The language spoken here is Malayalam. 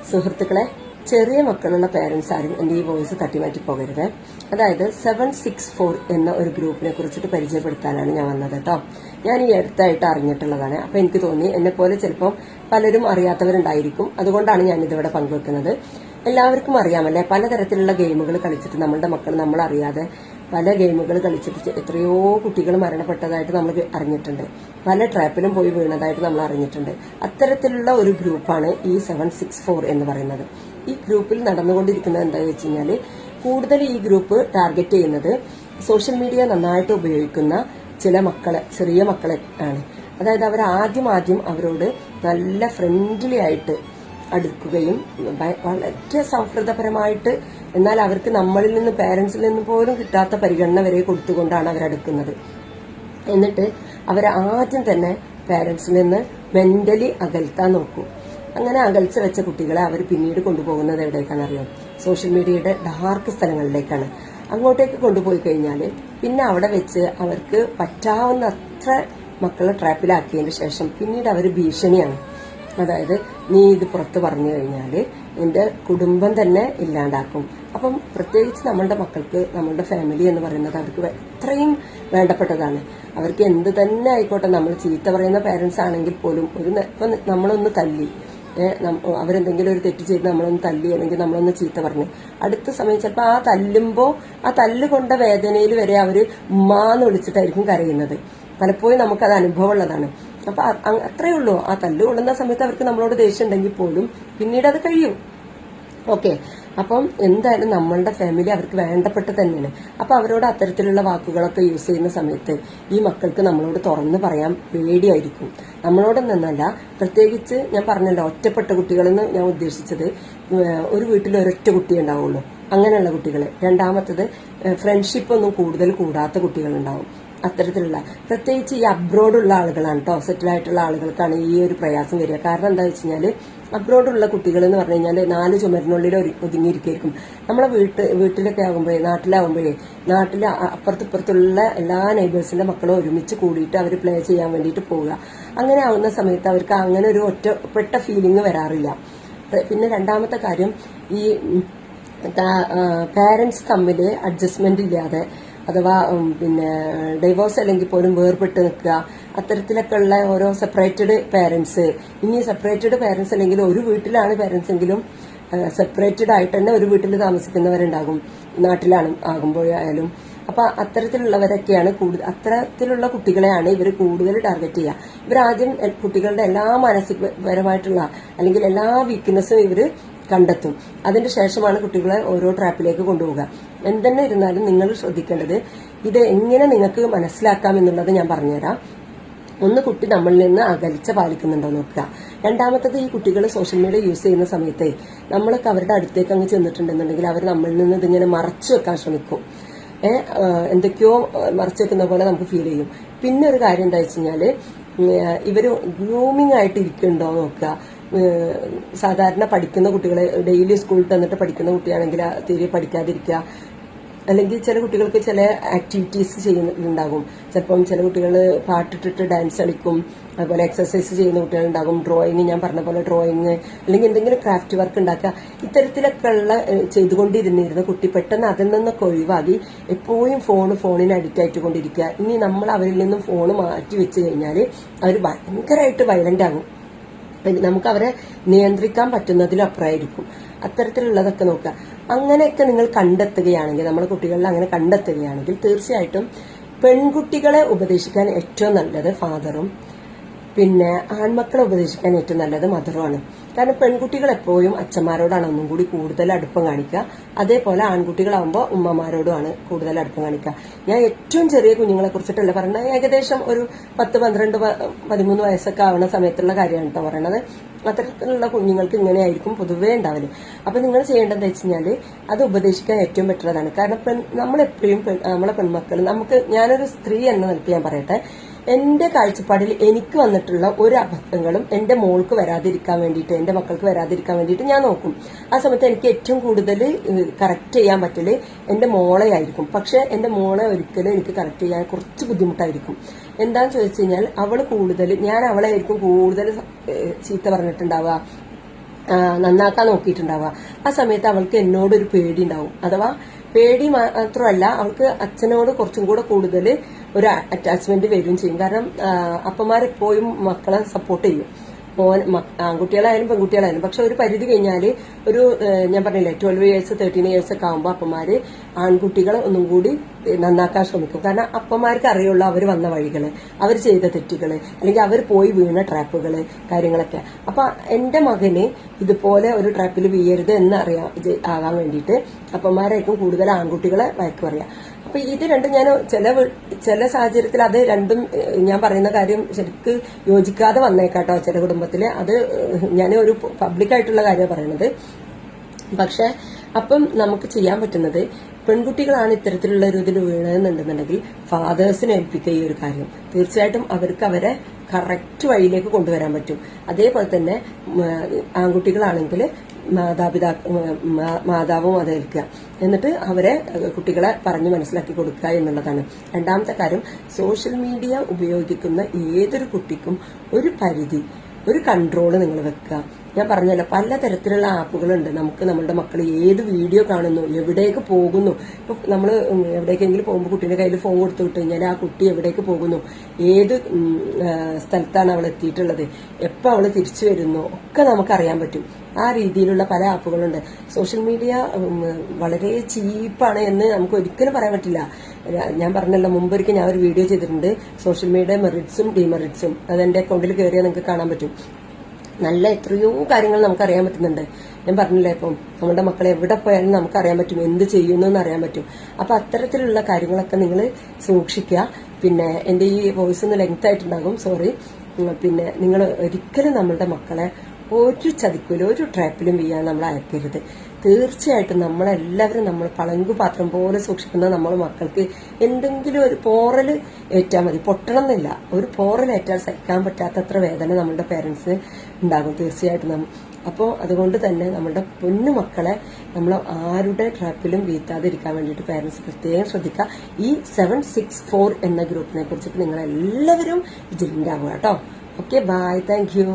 സുഹൃത്തുക്കളെ, ചെറിയ മക്കളുള്ള പേരൻസ് ആരും എന്റെ ഈ വോയിസ് തട്ടിമാറ്റി പോകരുത്. അതായത് 764 എന്ന ഒരു ഗ്രൂപ്പിനെ കുറിച്ചിട്ട് പരിചയപ്പെടുത്താനാണ് ഞാൻ വന്നത് കേട്ടോ. ഞാൻ ഈ അടുത്തായിട്ട് അറിഞ്ഞിട്ടുള്ളതാണ്. അപ്പൊ എനിക്ക് തോന്നി എന്നെ പോലെ ചിലപ്പോൾ പലരും അറിയാത്തവരുണ്ടായിരിക്കും. അതുകൊണ്ടാണ് ഞാൻ ഇതിവിടെ പങ്കുവെക്കുന്നത്. എല്ലാവർക്കും അറിയാമല്ലേ, പലതരത്തിലുള്ള ഗെയിമുകൾ കളിച്ചിട്ട് നമ്മളുടെ മക്കൾ നമ്മളറിയാതെ പല ഗെയിമുകൾ കളിച്ചിട്ട് എത്രയോ കുട്ടികൾ മരണപ്പെട്ടതായിട്ട് നമ്മൾ അറിഞ്ഞിട്ടുണ്ട്. പല ട്രാപ്പിലും പോയി വീണതായിട്ട് നമ്മൾ അറിഞ്ഞിട്ടുണ്ട്. അത്തരത്തിലുള്ള ഒരു ഗ്രൂപ്പാണ് ഈ 764 എന്ന് പറയുന്നത്. ഈ ഗ്രൂപ്പിൽ നടന്നുകൊണ്ടിരിക്കുന്നത് എന്താ വെച്ച് കഴിഞ്ഞാല്, കൂടുതൽ ഈ ഗ്രൂപ്പ് ടാർഗറ്റ് ചെയ്യുന്നത് സോഷ്യൽ മീഡിയ നന്നായിട്ട് ഉപയോഗിക്കുന്ന ചില മക്കളെ, ചെറിയ മക്കളെ ആണ്. അതായത് അവർ ആദ്യം അവരോട് നല്ല ഫ്രണ്ട്ലി ആയിട്ട് അടുക്കുകയും വളരെ സൗഹൃദപരമായിട്ട്, എന്നാൽ അവർക്ക് നമ്മളിൽ നിന്ന്, പേരൻസിൽ നിന്ന് പോലും കിട്ടാത്ത പരിഗണന വരെ കൊടുത്തുകൊണ്ടാണ് അവരടുക്കുന്നത്. എന്നിട്ട് അവർ ആദ്യം തന്നെ പേരൻസിൽ നിന്ന് മെന്റലി അകൽത്താൻ നോക്കും. അങ്ങനെ അകൽച്ച വെച്ച കുട്ടികളെ അവർ പിന്നീട് കൊണ്ടുപോകുന്നത് എവിടേക്കാണെന്ന് അറിയാം? സോഷ്യൽ മീഡിയയുടെ ഡാർക്ക് സ്ഥലങ്ങളിലേക്കാണ്. അങ്ങോട്ടേക്ക് കൊണ്ടുപോയി കഴിഞ്ഞാൽ പിന്നെ അവിടെ വെച്ച് അവർക്ക് പറ്റാവുന്ന അത്ര മക്കളെ ട്രാപ്പിലാക്കിയതിന് ശേഷം പിന്നീട് അവർ ഭീഷണിയാണ്. അതായത്, നീ ഇത് പുറത്ത് പറഞ്ഞു കഴിഞ്ഞാൽ നിന്റെ കുടുംബം തന്നെ ഇല്ലാണ്ടാക്കും. അപ്പം പ്രത്യേകിച്ച് നമ്മളുടെ മക്കൾക്ക്, നമ്മളുടെ ഫാമിലി എന്ന് പറയുന്നത് അവർക്ക് എത്രയും വേണ്ടപ്പെട്ടതാണ്. അവർക്ക് എന്ത് തന്നെ ആയിക്കോട്ടെ, നമ്മൾ ചീത്ത പറയുന്ന പേരൻസ് ആണെങ്കിൽ പോലും നമ്മളൊന്ന് തല്ലി, അവരെന്തെങ്കിലും ഒരു തെറ്റ് ചെയ്ത് നമ്മളൊന്ന് തല്ലി അല്ലെങ്കിൽ നമ്മളൊന്ന് ചീത്ത പറഞ്ഞു, അടുത്ത സമയം ചിലപ്പോൾ ആ തല്ലുമ്പോൾ ആ തല്ലുകൊണ്ട വേദനയിൽ വരെ അവര് ഉമ്മാന്ന് വിളിച്ചിട്ടായിരിക്കും കരയുന്നത്. പലപ്പോഴും നമുക്കത് അനുഭവമുള്ളതാണ്. അപ്പൊ അത്രയേ ഉള്ളൂ. ആ തല്ല് കൊള്ളുന്ന സമയത്ത് അവർക്ക് നമ്മളോട് ദേഷ്യം ഉണ്ടെങ്കിൽ പോലും പിന്നീട് അത് കഴിയും. ഓക്കെ, അപ്പം എന്തായാലും നമ്മളുടെ ഫാമിലി അവർക്ക് വേണ്ടപ്പെട്ട തന്നെയാണ്. അപ്പൊ അവരോട് അത്തരത്തിലുള്ള വാക്കുകളൊക്കെ യൂസ് ചെയ്യുന്ന സമയത്ത് ഈ മക്കൾക്ക് നമ്മളോട് തുറന്ന് പറയാൻ പേടിയായിരിക്കും. നമ്മളോടൊന്നല്ല, പ്രത്യേകിച്ച് ഞാൻ പറഞ്ഞല്ലോ, ഒറ്റപ്പെട്ട കുട്ടികളെന്ന് ഞാൻ ഉദ്ദേശിച്ചത് ഒരു വീട്ടിൽ ഒരൊറ്റ കുട്ടി ഉണ്ടാവുള്ളൂ, അങ്ങനെയുള്ള കുട്ടികൾ. രണ്ടാമത്തത് ഫ്രണ്ട്ഷിപ്പ് ഒന്നും കൂടുതൽ കൂടാത്ത കുട്ടികളുണ്ടാവും. അത്തരത്തിലുള്ള, പ്രത്യേകിച്ച് ഈ അബ്രോഡുള്ള ആളുകളാണ് കേട്ടോ, സെറ്റിലായിട്ടുള്ള ആളുകൾക്കാണ് ഈ ഒരു പ്രയാസം വരിക. കാരണം എന്താ വെച്ച് കഴിഞ്ഞാൽ, അബ്രോഡുള്ള കുട്ടികൾ എന്ന് പറഞ്ഞു കഴിഞ്ഞാൽ 4 ചുമരിനുള്ളിൽ ഒതുങ്ങിയിരിക്കും. നമ്മളെ വീട്ടിലൊക്കെ ആകുമ്പോഴേ, നാട്ടിലെ അപ്പുറത്തുള്ള എല്ലാ നെയ്ബേഴ്സിന്റെ മക്കളും ഒരുമിച്ച് കൂടിയിട്ട് അവർ പ്ലേ ചെയ്യാൻ വേണ്ടിയിട്ട് പോവുക. അങ്ങനെ ആവുന്ന സമയത്ത് അവർക്ക് അങ്ങനെ ഒരു ഒറ്റപ്പെട്ട ഫീലിംഗ് വരാറില്ല. പിന്നെ രണ്ടാമത്തെ കാര്യം, ഈ പാരന്റ്സ് തമ്മിൽ അഡ്ജസ്റ്റ്മെന്റ് ഇല്ലാതെ, അഥവാ പിന്നെ ഡൈവോഴ്സ് അല്ലെങ്കിൽ പോലും വേർപെട്ട് നിൽക്കുക, അത്തരത്തിലൊക്കെ ഉള്ള ഓരോ സെപ്പറേറ്റഡ് പേരൻസ്. ഇനി സെപ്പറേറ്റഡ് പേരൻസ് അല്ലെങ്കിൽ ഒരു വീട്ടിലാണ് പേരൻസ് എങ്കിലും സെപ്പറേറ്റഡ് ആയിട്ട് തന്നെ ഒരു വീട്ടിൽ താമസിക്കുന്നവരുണ്ടാകും, നാട്ടിലാണ് ആകുമ്പോഴായാലും. അപ്പൊ അത്തരത്തിലുള്ളവരൊക്കെയാണ് അത്തരത്തിലുള്ള കുട്ടികളെയാണ് ഇവർ കൂടുതൽ ടാർഗറ്റ് ചെയ്യുക. ഇവരാദ്യം കുട്ടികളുടെ എല്ലാ മാനസികപരമായിട്ടുള്ള അല്ലെങ്കിൽ എല്ലാ വീക്ക്നെസ്സും ഇവര് കണ്ടെത്തും. അതിന്റെ ശേഷമാണ് കുട്ടികളെ ഓരോ ട്രാപ്പിലേക്ക് കൊണ്ടുപോകുക. എന്തെന്നെ ഇരുന്നാലും നിങ്ങൾ ശ്രദ്ധിക്കേണ്ടത്, ഇത് എങ്ങനെ നിങ്ങൾക്ക് മനസ്സിലാക്കാം എന്നുള്ളത് ഞാൻ പറഞ്ഞുതരാം. ഒന്ന്, കുട്ടി നമ്മളിൽ നിന്ന് അകൽച്ച പാലിക്കുന്നുണ്ടോ നോക്കുക. രണ്ടാമത്തത്, ഈ കുട്ടികൾ സോഷ്യൽ മീഡിയ യൂസ് ചെയ്യുന്ന സമയത്ത് നമ്മളൊക്കെ അവരുടെ അടുത്തേക്ക് അങ്ങ് ചെന്നിട്ടുണ്ടെന്നുണ്ടെങ്കിൽ അവർ നമ്മളിൽ നിന്ന് ഇതിങ്ങനെ മറച്ചു വെക്കാൻ ശ്രമിക്കും. എന്തൊക്കെയോ മറച്ചു വെക്കുന്ന പോലെ നമുക്ക് ഫീൽ ചെയ്യും. പിന്നെ ഒരു കാര്യം എന്താ വെച്ച് കഴിഞ്ഞാല്, ഇവര് ഗ്രൂമിംഗ് ആയിട്ട് ഇരിക്കുന്നുണ്ടോ നോക്കുക. സാധാരണ പഠിക്കുന്ന കുട്ടികളെ ഡെയിലി സ്കൂളിൽ തന്നിട്ട് പഠിക്കുന്ന കുട്ടിയാണെങ്കിൽ തീരെ പഠിക്കാതിരിക്കുക, അല്ലെങ്കിൽ ചില കുട്ടികൾക്ക് ചില ആക്ടിവിറ്റീസ് ചെയ്യുന്നുണ്ടാകും. ചിലപ്പം ചില കുട്ടികൾ പാട്ടിട്ടിട്ട് ഡാൻസ് കളിക്കും, അതുപോലെ എക്സസൈസ് ചെയ്യുന്ന കുട്ടികളുണ്ടാകും, ഡ്രോയിങ്, ഞാൻ പറഞ്ഞ പോലെ ഡ്രോയിങ്, അല്ലെങ്കിൽ എന്തെങ്കിലും ക്രാഫ്റ്റ് വർക്ക് ഉണ്ടാക്കുക. ഇത്തരത്തിലൊക്കെ ഉള്ള ചെയ്തുകൊണ്ടിരുന്നിരുന്ന കുട്ടി പെട്ടെന്ന് അതിൽ നിന്നൊക്കെ ഒഴിവാക്കി എപ്പോഴും ഫോണിന് അഡിക്റ്റ് ആയിട്ടുകൊണ്ടിരിക്കുക. ഇനി നമ്മൾ അവരിൽ നിന്നും ഫോൺ മാറ്റി വെച്ച് കഴിഞ്ഞാൽ അവർ ഭയങ്കരമായിട്ട് വയലന്റ് ആകും. നമുക്ക് അവരെ നിയന്ത്രിക്കാൻ പറ്റുന്നതിലും അപ്പുറമായിരിക്കും. അത്തരത്തിലുള്ളതൊക്കെ നോക്കുക. അങ്ങനെയൊക്കെ നിങ്ങൾ കണ്ടെത്തുകയാണെങ്കിൽ, നമ്മളെ കുട്ടികളിൽ അങ്ങനെ കണ്ടെത്തുകയാണെങ്കിൽ, തീർച്ചയായിട്ടും പെൺകുട്ടികളെ ഉപദേശിക്കാൻ ഏറ്റവും നല്ലത് ഫാദറും, പിന്നെ ആൺമക്കളെ ഉപദേശിക്കാൻ ഏറ്റവും നല്ലത് മദറുമാണ്. കാരണം പെൺകുട്ടികൾ എപ്പോഴും അച്ഛന്മാരോടാണ് ഒന്നും കൂടി കൂടുതൽ അടുപ്പം കാണിക്കുക. അതേപോലെ ആൺകുട്ടികളാവുമ്പോൾ ഉമ്മമാരോടുമാണ് കൂടുതൽ അടുപ്പം കാണിക്കുക. ഞാൻ ഏറ്റവും ചെറിയ കുഞ്ഞുങ്ങളെ കുറിച്ചിട്ടല്ല പറയുന്നത്, ഏകദേശം ഒരു 10, 12, 13 വയസ്സൊക്കെ ആവുന്ന സമയത്തുള്ള കാര്യമാണ് കേട്ടോ പറയണത്. അത്തരത്തിലുള്ള കുഞ്ഞുങ്ങൾക്ക് ഇങ്ങനെയായിരിക്കും പൊതുവേ ഉണ്ടാവല്. അപ്പൊ നിങ്ങൾ ചെയ്യേണ്ടതെന്ന് വെച്ച് കഴിഞ്ഞാല് അത് ഉപദേശിക്കാൻ ഏറ്റവും ബെറ്റർ അതാണ്. കാരണം നമ്മളെപ്പോഴും നമ്മളെ പെൺമക്കൾ, ഞാനൊരു സ്ത്രീ എന്ന നിലയ്ക്ക് ഞാൻ പറയട്ടെ, എന്റെ കാഴ്ചപ്പാടിൽ എനിക്ക് വന്നിട്ടുള്ള ഒരു അബദ്ധങ്ങളും എന്റെ മോൾക്ക് വരാതിരിക്കാൻ വേണ്ടിയിട്ട്, എന്റെ മക്കൾക്ക് വരാതിരിക്കാൻ വേണ്ടിയിട്ട് ഞാൻ നോക്കും. ആ സമയത്ത് എനിക്ക് ഏറ്റവും കൂടുതൽ കറക്റ്റ് ചെയ്യാൻ പറ്റല് എന്റെ മോളെ ആയിരിക്കും. പക്ഷെ എന്റെ മോളെ ഒരിക്കലും എനിക്ക് കറക്റ്റ് ചെയ്യാൻ കുറച്ച് ബുദ്ധിമുട്ടായിരിക്കും. എന്താന്ന് ചോദിച്ചു കഴിഞ്ഞാൽ, ഞാൻ അവളെ ആയിരിക്കും കൂടുതൽ ചീത്ത പറഞ്ഞിട്ടുണ്ടാവുക, നന്നാക്കാൻ നോക്കിയിട്ടുണ്ടാവുക. ആ സമയത്ത് അവൾക്ക് എന്നോടൊരു പേടി ഉണ്ടാവും. അഥവാ പേടി മാത്രമല്ല, അവൾക്ക് അച്ഛനോട് കുറച്ചും കൂടെ കൂടുതൽ ഒരു അറ്റാച്ച്മെന്റ് വരികയും ചെയ്യും. കാരണം അപ്പന്മാരെപ്പോഴും മക്കളെ സപ്പോർട്ട് ചെയ്യും. ആൺകുട്ടികളായാലും പെൺകുട്ടികളായാലും. പക്ഷെ ഒരു പരിധി കഴിഞ്ഞാൽ ഒരു ഞാൻ പറഞ്ഞില്ലേ 12 ഇയേഴ്സ് 13 ഇയേഴ്സ് ഒക്കെ ആകുമ്പോൾ അപ്പന്മാര് ആൺകുട്ടികളെ ഒന്നും കൂടി നന്നാക്കാൻ ശ്രമിക്കും. കാരണം അപ്പന്മാർക്ക് അറിയുള്ളൂ അവർ വന്ന വഴികള്, അവർ ചെയ്ത തെറ്റുകള്, അല്ലെങ്കിൽ അവർ പോയി വീണ ട്രാപ്പുകള്, കാര്യങ്ങളൊക്കെ. അപ്പൊ എന്റെ മകന് ഇതുപോലെ ഒരു ട്രാപ്പിൽ വീഴരുത് എന്ന് ആകാൻ വേണ്ടിയിട്ട് അപ്പന്മാരായിരിക്കും കൂടുതൽ ആൺകുട്ടികളെ വഴക്ക് പറയാം. അപ്പൊ ഇത് രണ്ടും ഞാൻ ചില സാഹചര്യത്തിൽ അത് രണ്ടും ഞാൻ പറയുന്ന കാര്യം ശരിക്ക് യോജിക്കാതെ വന്നേക്കാട്ടോ ചില കുടുംബത്തില്. അത് ഞാൻ ഒരു പബ്ലിക്കായിട്ടുള്ള കാര്യമാണ് പറയണത്. പക്ഷെ അപ്പം നമുക്ക് ചെയ്യാൻ പറ്റുന്നത്, പെൺകുട്ടികളാണ് ഇത്തരത്തിലുള്ള ഒരു ഇതിൽ വീണതെന്നുണ്ടെന്നുണ്ടെങ്കിൽ ഫാദേഴ്സിനെ ഏൽപ്പിക്കുക ഈ ഒരു കാര്യം. തീർച്ചയായിട്ടും അവർക്ക് അവരെ കറക്റ്റ് വഴിയിലേക്ക് കൊണ്ടുവരാൻ പറ്റും. അതേപോലെ തന്നെ ആൺകുട്ടികളാണെങ്കിൽ മാതാവും അത് ഏൽക്കുക. എന്നിട്ട് അവരെ കുട്ടികളെ പറഞ്ഞു മനസ്സിലാക്കി കൊടുക്കുക എന്നുള്ളതാണ്. രണ്ടാമത്തെ കാര്യം, സോഷ്യൽ മീഡിയ ഉപയോഗിക്കുന്ന ഏതൊരു കുട്ടിക്കും ഒരു പരിധി, ഒരു കൺട്രോള് നിങ്ങൾ വെക്കുക. ഞാൻ പറഞ്ഞല്ലോ, പലതരത്തിലുള്ള ആപ്പുകളുണ്ട്. നമുക്ക് നമ്മളുടെ മക്കൾ ഏത് വീഡിയോ കാണുന്നു, എവിടേക്ക് പോകുന്നു, ഇപ്പൊ നമ്മൾ എവിടേക്കെങ്കിലും പോകുമ്പോൾ കുട്ടീന്റെ കയ്യിൽ ഫോൺ കൊടുത്തു വിട്ട് കഴിഞ്ഞാൽ ആ കുട്ടി എവിടേക്ക് പോകുന്നു, ഏത് സ്ഥലത്താണ് അവൾ എത്തിയിട്ടുള്ളത്, എപ്പോൾ അവൾ തിരിച്ചു വരുന്നു ഒക്കെ നമുക്കറിയാൻ പറ്റും. ആ രീതിയിലുള്ള പല ആപ്പുകളുണ്ട്. സോഷ്യൽ മീഡിയ വളരെ ചീപ്പാണ് എന്ന് നമുക്ക് ഒരിക്കലും പറയാൻ പറ്റില്ല. ഞാൻ പറഞ്ഞല്ലോ, മുമ്പൊരിക്കൽ ഞാൻ ഒരു വീഡിയോ ചെയ്തിട്ടുണ്ട്, സോഷ്യൽ മീഡിയ മെറിറ്റ്സും ഡിമെറിറ്റ്സും. അതെന്റെ അക്കൗണ്ടിൽ കയറിയാൽ നിങ്ങൾക്ക് കാണാൻ പറ്റും. നല്ല എത്രയോ കാര്യങ്ങൾ നമുക്ക് അറിയാൻ പറ്റുന്നുണ്ട്. ഞാൻ പറഞ്ഞില്ലേ, ഇപ്പം നമ്മുടെ മക്കളെ എവിടെ പോയാലും നമുക്ക് അറിയാൻ പറ്റും, എന്ത് ചെയ്യുന്നു എന്ന് അറിയാൻ പറ്റും. അപ്പൊ അത്തരത്തിലുള്ള കാര്യങ്ങളൊക്കെ നിങ്ങൾ സൂക്ഷിക്കുക. പിന്നെ എന്റെ ഈ വോയിസ് ഒന്ന് ലെങ്ത് ആയിട്ടുണ്ടാകും, സോറി. പിന്നെ നിങ്ങൾ ഒരിക്കലും നമ്മളുടെ മക്കളെ ഒരു ചതിക്കൂലും ഒരു ട്രാപ്പിലും വീഴാൻ നമ്മൾ അയക്കരുത്. തീർച്ചയായിട്ടും നമ്മളെല്ലാവരും നമ്മൾ പളങ്കു പാത്രം പോലെ സൂക്ഷിക്കുന്ന നമ്മൾ മക്കൾക്ക് എന്തെങ്കിലും ഒരു പോറല് ഏറ്റാൽ മതി, പൊട്ടണം എന്നില്ല, ഒരു പോറലേറ്റാൽ സഹിക്കാൻ പറ്റാത്തത്ര വേദന നമ്മളുടെ പേരൻസിന് ഉണ്ടാകും തീർച്ചയായിട്ടും. അപ്പോൾ അതുകൊണ്ട് തന്നെ നമ്മുടെ പൊന്നു മക്കളെ നമ്മൾ ആരുടെ ട്രാപ്പിലും വീഴ്ത്താതിരിക്കാൻ വേണ്ടിയിട്ട് പേരൻസ് പ്രത്യേകം ശ്രദ്ധിക്കുക. ഈ 764 എന്ന ഗ്രൂപ്പിനെ കുറിച്ചിട്ട് നിങ്ങൾ എല്ലാവരും വിജിലന്റ് ആവുക കേട്ടോ. Okay, bye, thank U.